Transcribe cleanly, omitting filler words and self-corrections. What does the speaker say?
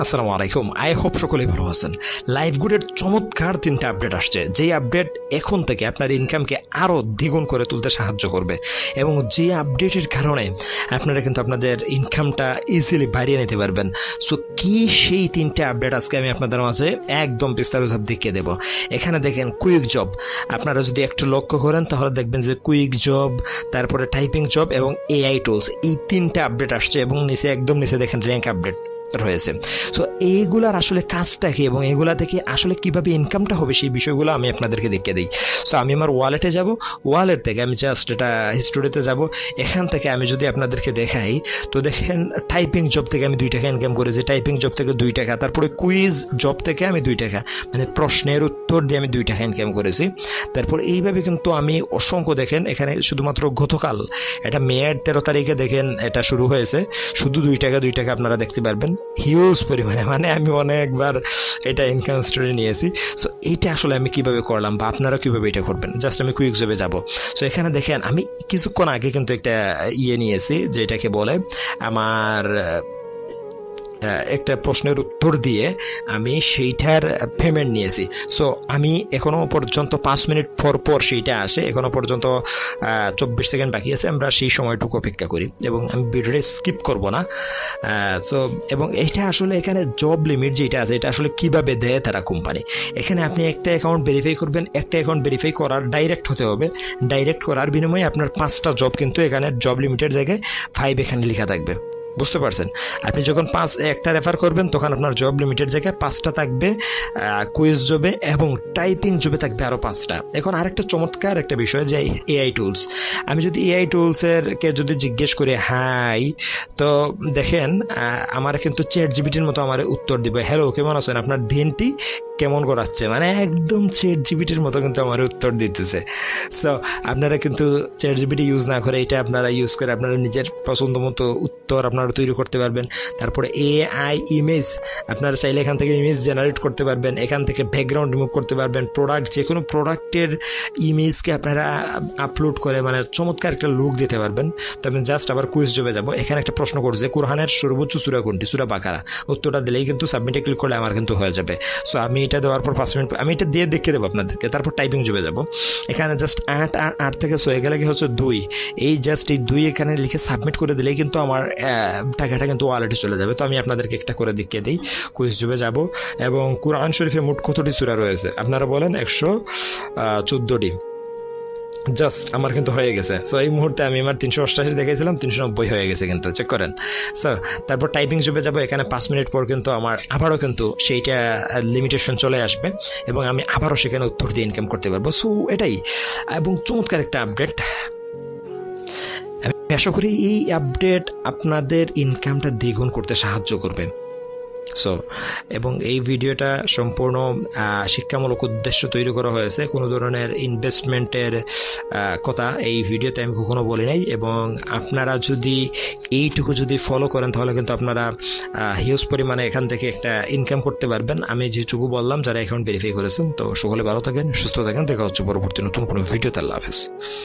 আসসালামু আলাইকুম, I hope সকলেই ভালো আছেন। লাইফগুডের চমৎকার 3টা আপডেট আসছে, যেই আপডেট এখন থেকে আপনার ইনকামকে আরও দ্বিগুণ করে তুলতে সাহায্য করবে এবং যে আপডেটের কারণে আপনারা কিন্তু আপনাদের ইনকামটা ইজিলি বাড়িয়ে নিতে পারবেন। সো কি সেই 3টে আপডেট আজকে আমি আপনাদের মাঝে একদম বিস্তারিত দেখিয়ে দেবো। এখানে দেখেন কুইক জব, আপনারা যদি একটু লক্ষ্য করেন তাহলে দেখবেন যে কুইক জব, তারপরে টাইপিং জব এবং এআই টুলস, এই 3টে আপডেট আসছে এবং একদম নিচে দেখেন র্যাঙ্ক আপডেট রয়েছে। সো এইগুলার আসলে কাজটা কি এবং এগুলা থেকে আসলে কিভাবে ইনকামটা হবে সেই বিষয়গুলো আমি আপনাদেরকে দেখিয়ে দিই। সো আমি আমার ওয়ালেটে যাব, ওয়ালেট থেকে আমি জাস্ট এটা হিস্টোরিতে যাব। এখান থেকে আমি যদি আপনাদেরকে দেখাই তো দেখেন টাইপিং জব থেকে আমি 2 টাকা ইনকাম করেছি, টাইপিং জব থেকে 2 টাকা, তারপরে কুইজ জব থেকে আমি 2 টাকা, মানে প্রশ্নের উত্তর দিয়ে আমি 2 টাকা ইনকাম করেছি। তারপর এইভাবে কিন্তু আমি অসংখ্য, দেখেন এখানে শুধুমাত্র গতকাল এটা মেয়ের 13 তারিখে দেখেন এটা শুরু হয়েছে, শুধু 2 টাকা আপনারা দেখতে পারবেন, হিউজ পরিমাণে, মানে আমি অনেকবার এটা ইনকাম স্টোরি নিয়েছি। সো এইটা আসলে আমি কিভাবে করলাম বা আপনারা কিভাবে এটা করবেন, জাস্ট আমি কুইক জবে যাব। সো এখানে দেখেন আমি কিছুক্ষণ আগে কিন্তু একটা নিয়েছি যেটাকে বলে আমার একটা প্রশ্নের উত্তর দিয়ে আমি সেইটার পেমেন্ট নিয়েছি। সো আমি এখনও পর্যন্ত 5 মিনিট পর সেইটা আসে, এখনও পর্যন্ত 24 সেকেন্ড বাকি আছে, আমরা সেই সময়টুকু অপেক্ষা করি এবং আমি ভিডিওটা স্কিপ করব না। সো এবং এইটা আসলে এখানে জব লিমিট যেটা আছে এটা আসলে কীভাবে দেয় তারা কোম্পানি, এখানে আপনি একটা অ্যাকাউন্ট ভেরিফাই করবেন, একটা অ্যাকাউন্ট ভেরিফাই করার ডাইরেক্ট হতে হবে, ডাইরেক্ট করার বিনিময়ে আপনার 5টা জব কিন্তু এখানে জব লিমিটের জায়গায় 5 এখানে লেখা থাকবে, বুঝতে পারছেন? আপনি যখন একটা রেফার করবেন তখন আপনার জব লিমিটের জায়গায় 5টা থাকবে কুইজ জবে এবং টাইপিং জবে থাকবে আরও 5টা। এখন আরেকটা চমৎকার একটা বিষয় যে এআই টুলস, আমি যদি এআই টুলসেরকে যদি জিজ্ঞেস করি হাই, তো দেখেন আমার কিন্তু ChatGPTর মতো আমার উত্তর দিবে, হ্যালো কেমন আছেন, আপনার দিনটি কেমন করাচ্ছে, মানে একদম ChatGPTর মতো কিন্তু আমার উত্তর দিতেছে। সো আপনারা কিন্তু ChatGPT ইউজ না করে এটা আপনারা ইউজ করে আপনারা নিজের পছন্দ মতো উত্তর আপনারা তৈরি করতে পারবেন। তারপরে এআই ইমেজ, আপনারা চাইলে এখান থেকে ইমেজ জেনারেট করতে পারবেন, এখান থেকে ব্যাকগ্রাউন্ড রিমুভ করতে পারবেন, প্রোডাক্ট যে কোনো প্রোডাক্টের ইমেজকে আপনারা আপলোড করে মানে চমৎকার একটা লুক দিতে পারবেন। তো আমি জাস্ট আবার কুইজ জবে যাব, এখানে একটা প্রশ্ন করছে কোরআনের সর্বোচ্চ সূরা কোনটি, সূরা বাকারা, উত্তরটা দিলেই কিন্তু সাবমিটে ক্লিক করলে আমার কিন্তু হয়ে যাবে। সো আমি এটা দেওয়ার পর 5 মিনিট আমি এটা দিয়ে দেখিয়ে দেবো আপনাদেরকে। তারপর টাইপিং জবে যাব, এখানে জাস্ট 8 থেকে 6 গেলে কি হচ্ছে 2, এই জাস্ট এই 2 এখানে লিখে সাবমিট করে দিলেই কিন্তু আমার টাকাটা কিন্তু ওয়ালেটে চলে যাবে। তো আমি আপনাদেরকে একটা করে দেখিয়ে দিই, কুইজ জবে যাব এবং কোরআন শরীফে মোট কতটি সূরা রয়েছে আপনারা বলেন? 114টি। জাস্ট আমার কিন্তু হয়ে গেছে। সো এই মুহূর্তে আমি আমার 388 দেখেছিলাম, 390 হয়ে গেছে, কিন্তু চেক করেন। সো তারপর টাইপিং জবে যাব, এখানে 5 মিনিট পর কিন্তু আমার আবারও কিন্তু সেইটা লিমিটেশন চলে আসবে এবং আমি আবারও সেখানে উত্তর দিয়ে ইনকাম করতে পারবো। সো এটাই এবং চমৎকার একটা আপডেট। আমি আশা করি এই আপডেট আপনাদের ইনকামটা দ্বিগুণ করতে সাহায্য করবে। সো এবং এই ভিডিওটা সম্পূর্ণ শিক্ষামূলক উদ্দেশ্য তৈরি করা হয়েছে, কোনো ধরনের ইনভেস্টমেন্টের কথা এই ভিডিওতে আমি কখনো বলি নাই এবং আপনারা যদি এইটুকু যদি ফলো করেন তাহলে কিন্তু আপনারা হিউজ পরিমাণে এখান থেকে একটা ইনকাম করতে পারবেন। আমি যেটুকু বললাম যারা অ্যাকাউন্ট ভেরিফাই করেছেন। তো সকলে ভালো থাকেন, সুস্থ থাকেন, দেখা হচ্ছে পরবর্তী নতুন কোনো ভিডিওতে। আল্লাহ হাফেজ।